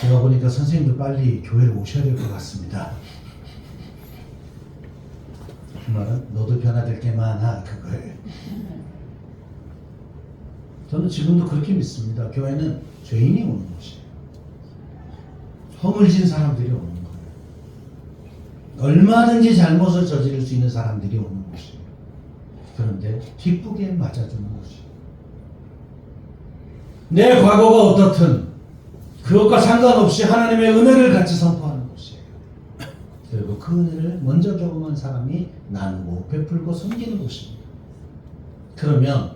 제가 보니까 선생님도 빨리 교회를 오셔야 될 것 같습니다. 그 말은 너도 변화될 게 많아 그거예요. 저는 지금도 그렇게 믿습니다. 교회는 죄인이 오는 곳이에요. 허물진 사람들이 오는 거예요. 얼마든지 잘못을 저지를 수 있는 사람들이 오는 곳이에요. 그런데 기쁘게 맞아주는 곳이에요. 내 과거가 어떻든 그것과 상관없이 하나님의 은혜를 같이 선포하는 곳이에요. 그리고 그 은혜를 먼저 경험한 사람이 나누고 베풀고 섬기는 곳입니다. 그러면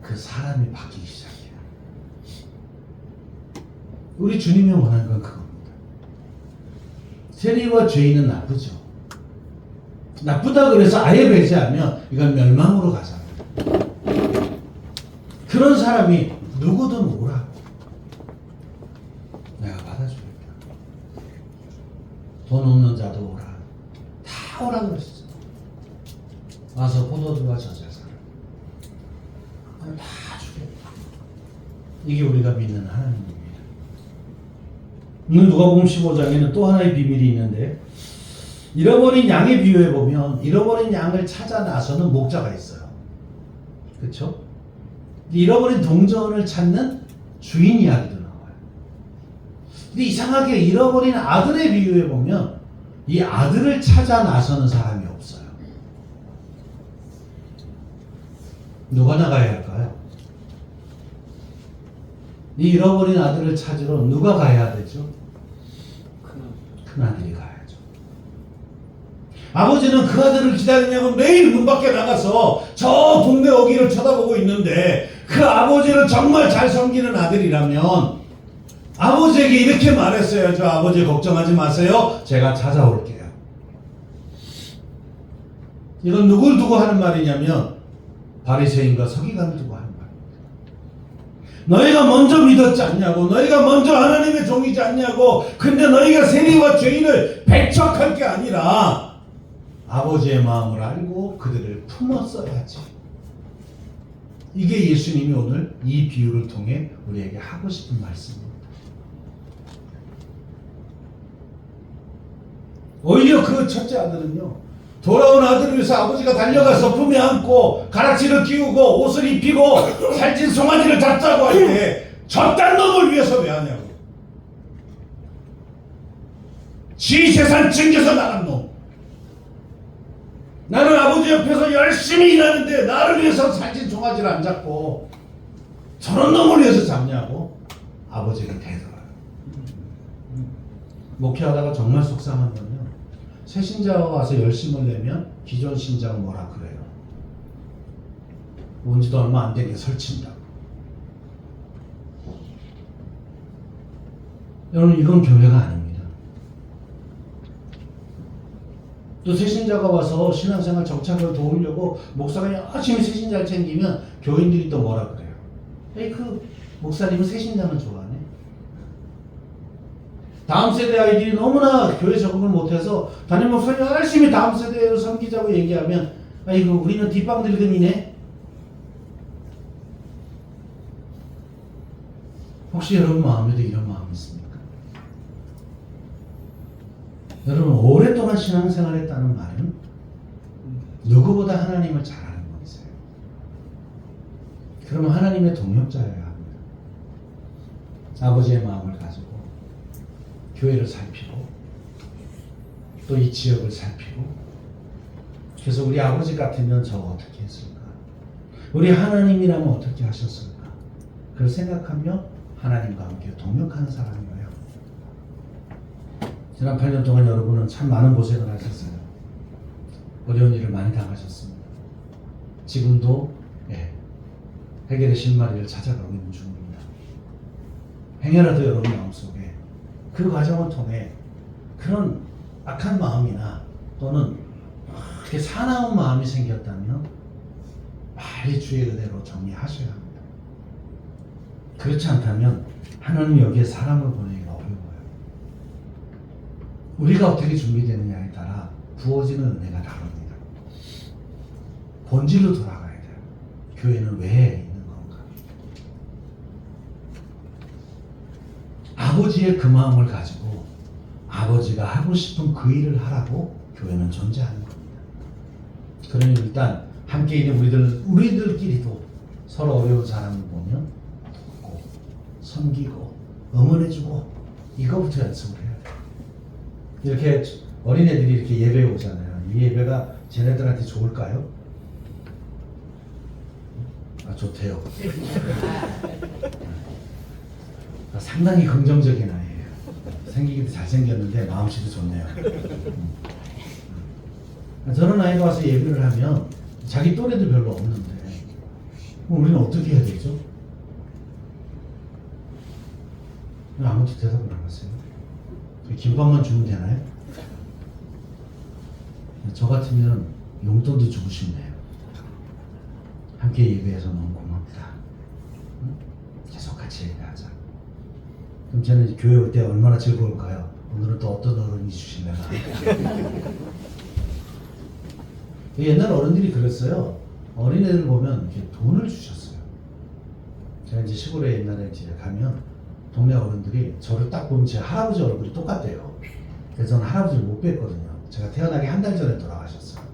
그 사람이 바뀌기 시작해요. 우리 주님이 원하는 건 그겁니다. 세리와 죄인은 나쁘죠. 나쁘다 그래서 아예 배제하면 이건 멸망으로 가잖아요. 그런 사람이 누구든 오라고. 내가 받아주겠다. 돈 없는 자도 오라. 다 오라 그랬어. 와서 포도주와 저자사를 다 주겠다. 이게 우리가 믿는 하나님입니다. 누가복음 15장에는 또 하나의 비밀이 있는데 잃어버린 양의 비유에 보면 잃어버린 양을 찾아 나서는 목자가 있어요. 그렇죠? 잃어버린 동전을 찾는 주인 이야기도 나와요. 근데 이상하게 잃어버린 아들의 비유에 보면 이 아들을 찾아 나서는 사람이 없어요. 누가 나가야 할까요? 이 잃어버린 아들을 찾으러 누가 가야 되죠? 큰아들이 가야죠. 아버지는 그 아들을 기다리냐고 매일 문 밖에 나가서 저 동네 어귀를 쳐다보고 있는데 그 아버지를 정말 잘 섬기는 아들이라면 아버지에게 이렇게 말했어야죠. 아버지 걱정하지 마세요. 제가 찾아올게요. 이건 누굴 두고 하는 말이냐면 바리새인과 서기관을 두고 하는 말입니다. 너희가 먼저 믿었지 않냐고, 너희가 먼저 하나님의 종이지 않냐고. 근데 너희가 세리와 죄인을 배척할 게 아니라 아버지의 마음을 알고 그들을 품었어야지. 이게 예수님이 오늘 이 비유를 통해 우리에게 하고 싶은 말씀입니다. 오히려 그 첫째 아들은요, 돌아온 아들을 위해서 아버지가 달려가서 품에 안고 가락지를 끼우고 옷을 입히고 살찐 송아지를 잡자고 할 때 저딴 놈을 위해서 왜 하냐고. 지 재산 챙겨서 나간 놈. 나는 아버지 옆에서 열심히 일하는데 나를 위해서 살찐 송아지를 안 잡고 저런 놈을 위해서 잡냐고 아버지를 대들어요. 목회하다가 정말 속상한 건요, 새 신자가 와서 열심을 내면 기존 신자가 뭐라 그래요. 온지도 얼마 안 되게 설친다고. 여러분, 이건 교회가 아닙니다. 또 새 신자가 와서 신앙생활 정착을 도우려고 목사가 열심히 새 신자를 챙기면 교인들이 또 뭐라 그래요. 에이, 그 목사님은 새 신자만 좋아하네. 다음 세대 아이들이 너무나 교회 적응을 못해서 담임 목사님 열심히 다음 세대를 섬기자고 얘기하면 아이고 우리는 뒷방 늙은이네. 혹시 여러분 마음에도 이런 마음이 있습니까? 여러분, 오랫동안 신앙생활했다는 말은 누구보다 하나님을 잘 아는 분이세요. 그러면 하나님의 동역자여야 합니다. 아버지의 마음을 가지고 교회를 살피고 또 이 지역을 살피고. 그래서 우리 아버지 같으면 저 어떻게 했을까? 우리 하나님이라면 어떻게 하셨을까? 그걸 생각하며 하나님과 함께 동역하는 사람이에요. 지난 8년 동안 여러분은 참 많은 고생을 하셨어요. 어려운 일을 많이 당하셨습니다. 지금도 해결의 실마리를 찾아가고 있는 중입니다. 행여라도 여러분 마음속에 그 과정을 통해 그런 악한 마음이나 또는 그렇게 사나운 마음이 생겼다면 빨리 주의 은혜로 정리하셔야 합니다. 그렇지 않다면 하나님이 여기에 사람을 보내기가 어려워요. 우리가 어떻게 준비되느냐에 따라 부어지는 은혜가 다릅니다. 본질로 돌아가야 돼요. 교회는 왜 있는 건가? 아버지의 그 마음을 가지고 아버지가 하고 싶은 그 일을 하라고 교회는 존재하는 겁니다. 그러니 일단 함께 있는 우리들끼리도 서로 어려운 사람을 보면 돕고 섬기고 응원해주고 이거부터 연습을 해야 돼요. 이렇게 어린애들이 이렇게 예배에 오잖아요. 이 예배가 쟤네들한테 좋을까요? 좋대요. 상당히 긍정적인 아이예요. 생기기도 잘생겼는데 마음씨도 좋네요. 저런 아이가 와서 예배를 하면 자기 또래도 별로 없는데 우리는 어떻게 해야 되죠? 아무도 대답을 안 하세요. 김밥만 주면 되나요? 저 같으면 용돈도 주고 싶네요. 함께 예배해서 너무 고맙다. 응? 계속 같이 예배하자. 그럼 저는 교회 올 때 얼마나 즐거울까요? 오늘은 또 어떤 어른이 주실래나. 옛날 어른들이 그랬어요. 어린애들 보면 이렇게 돈을 주셨어요. 제가 이제 시골에 옛날에 이제 가면 동네 어른들이 저를 딱 보면 제 할아버지 얼굴이 똑같대요. 그래서 저는 할아버지를 못 뵀거든요. 제가 태어나기 한 달 전에 돌아가셨어요.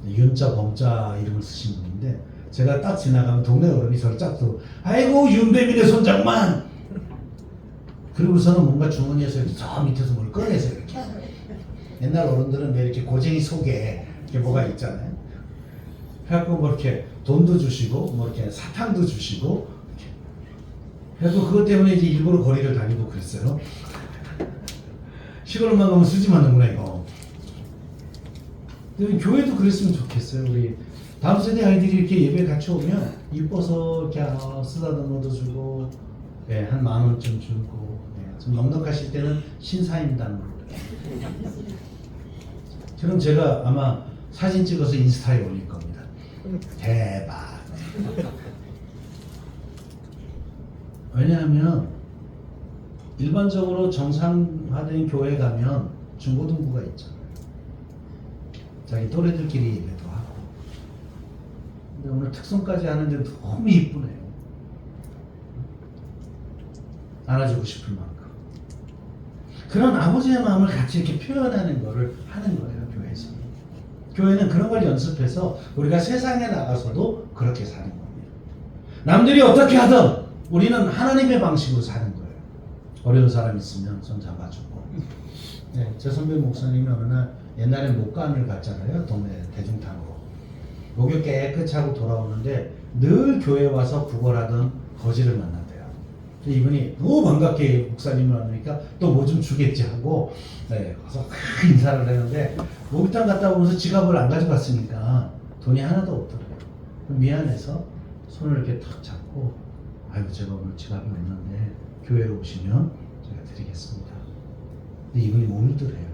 윤자 범자 이름을 쓰신 분인데 제가 딱 지나가면 동네 어른이 저를 딱 또 아이고 윤배민의 손장만. 그리고서는 뭔가 주머니에서 이렇게 저 밑에서 뭘 꺼내서 이렇게. 옛날 어른들은 왜 이렇게 고쟁이 속에 이렇게 뭐가 있잖아요. 그래갖고 뭐 이렇게 돈도 주시고 뭐 이렇게 사탕도 주시고 이렇게. 그래서 그것 때문에 이제 일부러 거리를 다니고 그랬어요. 시골만 가면 쓰지 마는구나 이거. 교회도 그랬으면 좋겠어요. 우리 다음 세대 아이들이 이렇게 예배 같이 오면 이뻐서 이렇게 쓰다듬어도 주고 한 10,000원쯤 주고 좀 넉넉하실 때는 신사임당으로. 그럼 제가 아마 사진 찍어서 인스타에 올릴 겁니다. 대박. 왜냐하면 일반적으로 정상화된 교회 가면 중고등부가 있잖아요. 자기 또래들끼리 예배도 하고. 근데 오늘 특송까지 하는데 너무 이쁘네요. 안아주고 싶을 만큼. 그런 아버지의 마음을 같이 이렇게 표현하는 거를 하는 거예요, 교회에서. 교회는 그런 걸 연습해서 우리가 세상에 나가서도 그렇게 사는 겁니다. 남들이 어떻게 하든 우리는 하나님의 방식으로 사는 거예요. 어려운 사람 있으면 손 잡아주고. 네, 제 선배 목사님이 어느 날 옛날에 목간을 갔잖아요, 동네 대중탕으로. 목욕 깨끗이 하고 돌아오는데 늘 교회 와서 구걸하던 거지를 만났대요. 이분이 너무 반갑게 목사님을 만나니까 또 뭐 좀 주겠지 하고 가서 인사를 했는데 목욕탕 갔다 오면서 지갑을 안 가져갔으니까 돈이 하나도 없더래요. 미안해서 손을 이렇게 탁 잡고 아이고 제가 오늘 지갑이 없는데 교회로 오시면 제가 드리겠습니다. 근데 이분이 울더래요.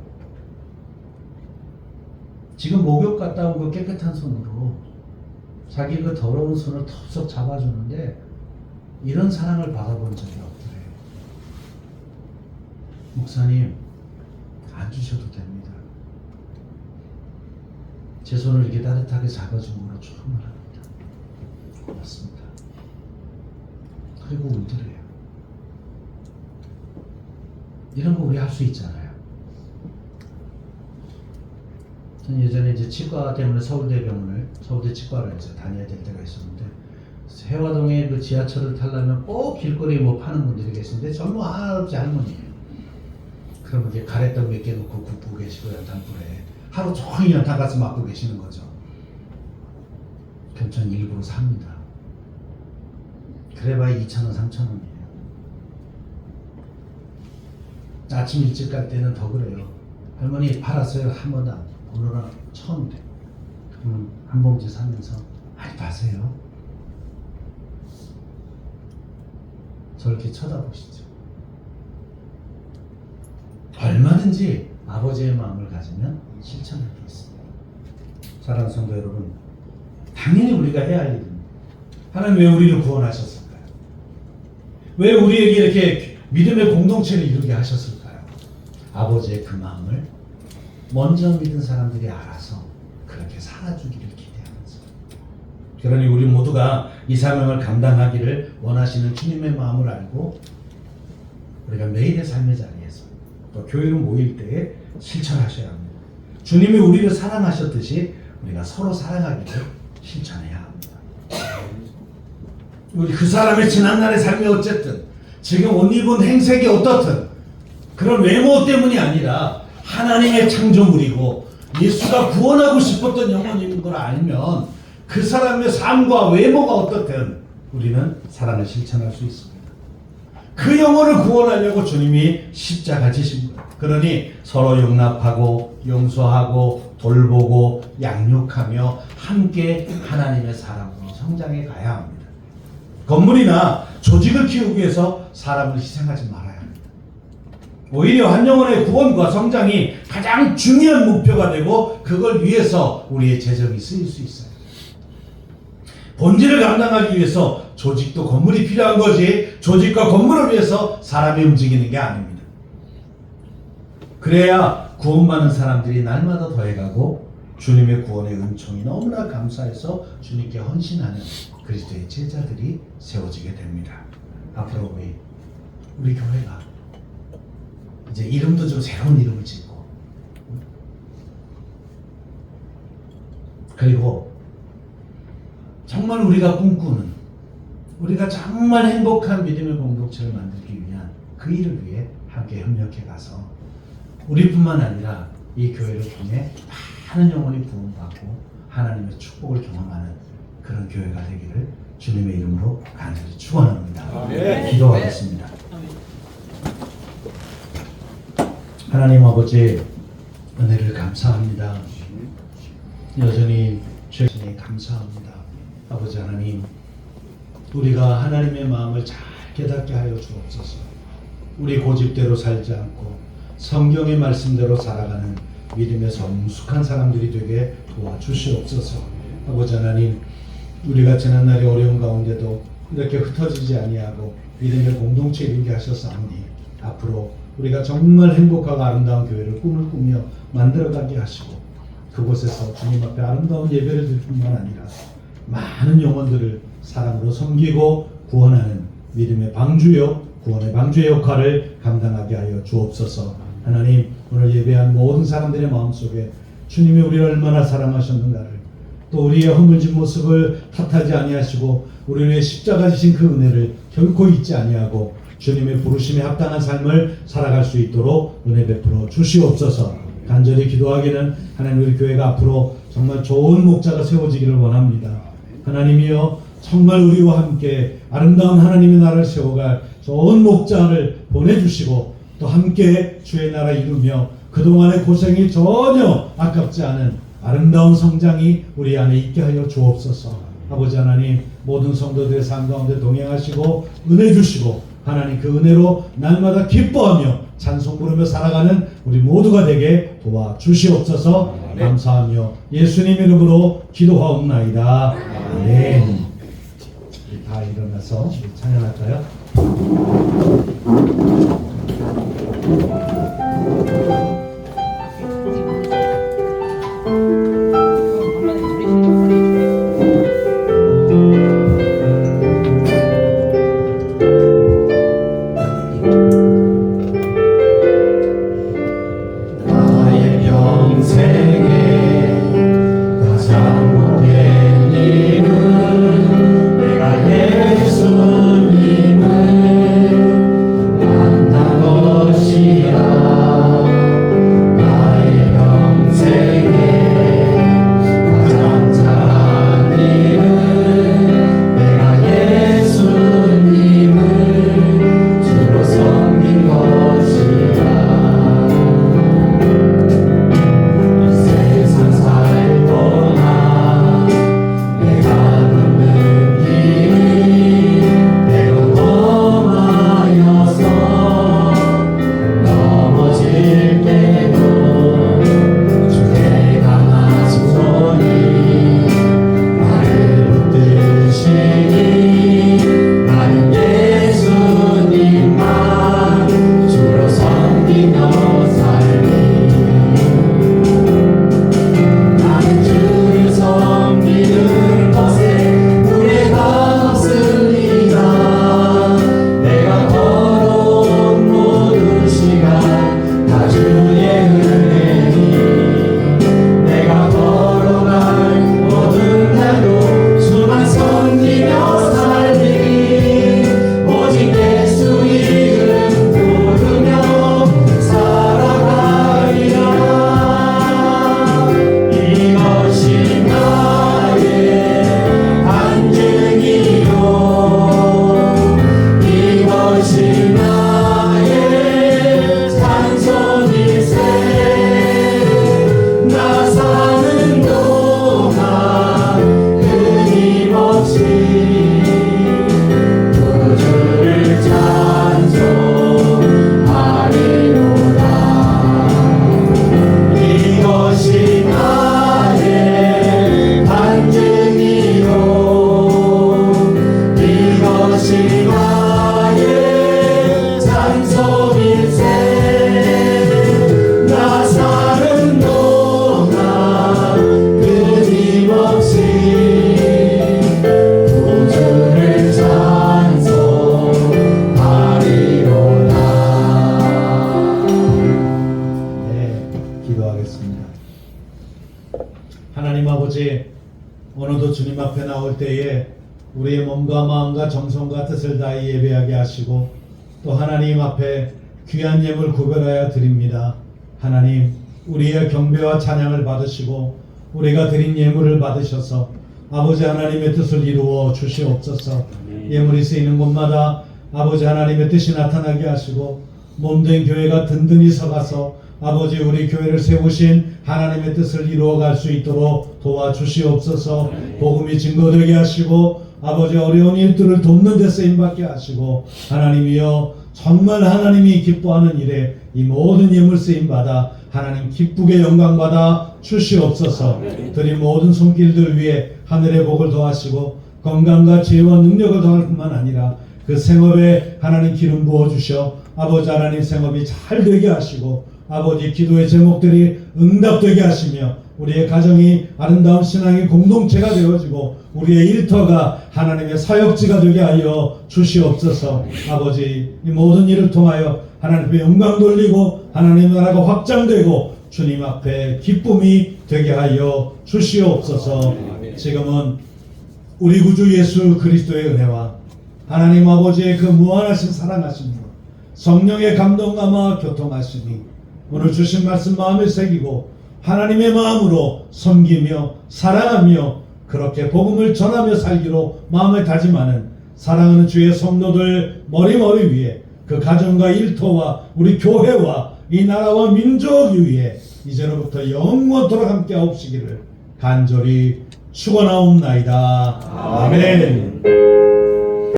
지금 목욕 갔다 온 그 깨끗한 손으로 자기 그 더러운 손을 덥석 잡아주는데 이런 사랑을 받아본 적이 없더래요. 목사님, 안 주셔도 됩니다. 제 손을 이렇게 따뜻하게 잡아준 걸로 충분합니다. 고맙습니다. 그리고 울더래요. 이런 거 우리 할 수 있잖아요. 저는 예전에 이제 치과 때문에 서울대 치과를 이제 다녀야 될 때가 있었는데, 해화동에 그 지하철을 타려면 꼭 길거리에 뭐 파는 분들이 계시는데 젊은 할아버지 할머니예요. 그러면 이렇게 가래떡 몇 개 놓고 굽고 계시고 연탄불에 하루 종일 연탄가스 맞고 계시는 거죠. 그럼 전 일부러 삽니다. 그래봐야 2,000원, 3,000원이에요. 아침 일찍 갈 때는 더 그래요. 할머니 팔았어요? 한 번도 안. 오늘은 처음 돼. 그럼 한 봉지 사면서 아니 파세요. 저렇게 쳐다보시죠. 얼마든지 아버지의 마음을 가지면 실천할 수 있습니다. 사랑하는 성도 여러분, 당연히 우리가 해야 할 일입니다. 하나님 왜 우리를 구원하셨을까요? 왜 우리에게 이렇게 믿음의 공동체를 이루게 하셨을까요? 아버지의 그 마음을 먼저 믿은 사람들이 알아서 그렇게 살아주기를 기대하면서, 그러니 우리 모두가 이 사명을 감당하기를 원하시는 주님의 마음을 알고 우리가 매일의 삶의 자리에서 또 교회로 모일 때에 실천하셔야 합니다. 주님이 우리를 사랑하셨듯이 우리가 서로 사랑하기를 실천해야 합니다. 우리 그 사람의 지난날의 삶이 어쨌든 지금 옷 입은 행색이 어떻든 그런 외모 때문이 아니라 하나님의 창조물이고 예수가 구원하고 싶었던 영혼인 걸 알면 그 사람의 삶과 외모가 어떻든 우리는 사랑을 실천할 수 있습니다. 그 영혼을 구원하려고 주님이 십자가 지신 거예요. 그러니 서로 용납하고 용서하고 돌보고 양육하며 함께 하나님의 사람으로 성장해 가야 합니다. 건물이나 조직을 키우기 위해서 사람을 희생하지 말아야 합니다. 오히려 한 영혼의 구원과 성장이 가장 중요한 목표가 되고 그걸 위해서 우리의 재정이 쓰일 수 있어요. 본질을 감당하기 위해서 조직도 건물이 필요한 거지 조직과 건물을 위해서 사람이 움직이는 게 아닙니다. 그래야 구원받는 사람들이 날마다 더해가고 주님의 구원의 은총이 너무나 감사해서 주님께 헌신하는 그리스도의 제자들이 세워지게 됩니다. 앞으로 우리 교회가 이제 이름도 좀 새로운 이름을 짓고 그리고 정말 우리가 꿈꾸는 우리가 정말 행복한 믿음의 공동체를 만들기 위한 그 일을 위해 함께 협력해 가서 우리뿐만 아니라 이 교회를 통해 많은 영혼이 구원받고 하나님의 축복을 경험하는 그런 교회가 되기를 주님의 이름으로 간절히 축원합니다. 기도하겠습니다. 하나님 아버지 은혜를 감사합니다. 여전히 죄송에 감사합니다. 아버지 하나님, 우리가 하나님의 마음을 잘 깨닫게 하여 주옵소서. 우리 고집대로 살지 않고 성경의 말씀대로 살아가는 믿음의 성숙한 사람들이 되게 도와주시옵소서. 아버지 하나님, 우리가 지난날의 어려운 가운데도 이렇게 흩어지지 아니하고 믿음의 공동체에 있게 하셨사오니 앞으로 우리가 정말 행복하고 아름다운 교회를 꿈을 꾸며 만들어가게 하시고 그곳에서 주님 앞에 아름다운 예배를 드릴 뿐만 아니라 많은 영혼들을 사랑으로 섬기고 구원하는 믿음의 방주요 구원의 방주의 역할을 감당하게 하여 주옵소서. 하나님, 오늘 예배한 모든 사람들의 마음속에 주님이 우리를 얼마나 사랑하셨는가를 또 우리의 허물진 모습을 탓하지 아니하시고 우리를 위해 십자가 지신 그 은혜를 결코 잊지 아니하고 주님의 부르심에 합당한 삶을 살아갈 수 있도록 은혜 베풀어 주시옵소서. 간절히 기도하기는 하나님 우리 교회가 앞으로 정말 좋은 목자가 세워지기를 원합니다. 하나님이여 정말 우리와 함께 아름다운 하나님의 나라를 세워갈 좋은 목자를 보내주시고 또 함께 주의 나라 이루며 그동안의 고생이 전혀 아깝지 않은 아름다운 성장이 우리 안에 있게 하여 주옵소서. 아버지 하나님, 모든 성도들의 삶 가운데 동행하시고 은혜 주시고 하나님 그 은혜로 날마다 기뻐하며 찬송 부르며 살아가는 우리 모두가 되게 도와주시옵소서. 감사하며 예수님 이름으로 기도하옵나이다. 아멘. 다 일어나서 찬양할까요? 예수님을 만나고 몸과 마음과 정성과 뜻을 다해 예배하게 하시고 또 하나님 앞에 귀한 예물 구별하여 드립니다. 하나님, 우리의 경배와 찬양을 받으시고 우리가 드린 예물을 받으셔서 아버지 하나님의 뜻을 이루어 주시옵소서. 예물이 쓰이는 곳마다 아버지 하나님의 뜻이 나타나게 하시고 몸된 교회가 든든히 서가서 아버지 우리 교회를 세우신 하나님의 뜻을 이루어갈 수 있도록 도와주시옵소서. 복음이 증거되게 하시고 아버지 어려운 일들을 돕는 데 쓰임받게 하시고 하나님이여 정말 하나님이 기뻐하는 일에 이 모든 예물 쓰임받아 하나님 기쁘게 영광받아 주시옵소서. 드린 모든 손길들 위해 하늘의 복을 더하시고 건강과 지혜와 능력을 더할 뿐만 아니라 그 생업에 하나님 기름 부어주셔 아버지 하나님 생업이 잘 되게 하시고 아버지 기도의 제목들이 응답되게 하시며 우리의 가정이 아름다운 신앙의 공동체가 되어지고 우리의 일터가 하나님의 사역지가 되게 하여 주시옵소서. 아버지 이 모든 일을 통하여 하나님의 영광 돌리고 하나님 나라가 확장되고 주님 앞에 기쁨이 되게 하여 주시옵소서. 지금은 우리 구주 예수 그리스도의 은혜와 하나님 아버지의 그 무한하신 사랑하심으로 성령의 감동감화 교통하시니 오늘 주신 말씀 마음에 새기고 하나님의 마음으로 섬기며 사랑하며 그렇게 복음을 전하며 살기로 마음을 다짐하는 사랑하는 주의 성도들 머리머리 위에 그 가정과 일터와 우리 교회와 이 나라와 민족 위에 이제로부터 영원토록 함께 하옵시기를 간절히 축원하옵나이다. 아멘.